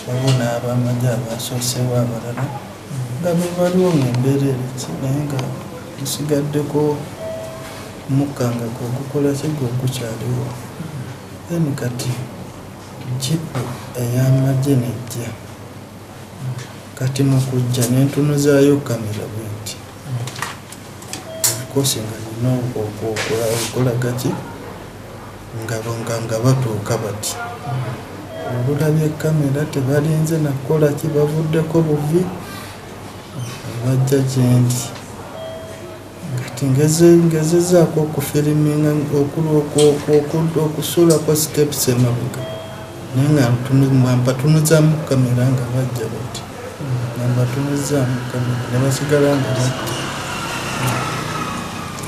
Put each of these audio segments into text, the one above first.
Babona abamajje abasosewo abalala nga be baliwo ng'embeera eriki naye nga gusigaddeko mukka nga gwogukola ki gwogukyaliwo. Then kati jipu ey'amagye nejja kati mu kujja n'entunuzaayo kamera bwe nti ebikosi nga nina okulaga ki nga batuuka bati olulabye kamera tebalinze nakukola ki bavuddeko buvi bajja gyendi kati ngezezaako okufiriminga okusuulako steps emabega naye nga mbatunuzaamu kamera nga bajja bati nga mbatunuzaamu kamera ne basigala nga bajja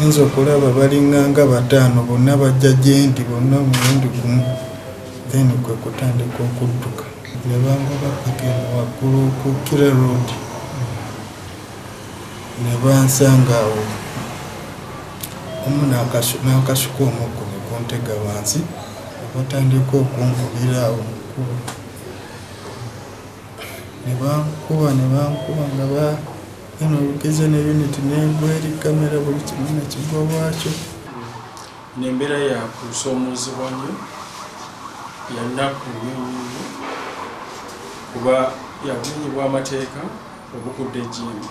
nza okulaba balinganga 5 bonna bajja gyendi bonna omulundi gumu. Then kwe kutandika okudduka ne bangoba paka waggulu ku Kira Road ne bansanga awo omu n'akasuka omuggo ne kuntega wansi ne batandika okunkubira awo mukkubo ne bankuba nga eno olugeze ne unit n'egweri kamera buli kimu ne kigwa bwakyo. N'embeera ya kusoomozebwa nnyo yanaku kuba yaguyibwa amateeka obukudde ejjimbi.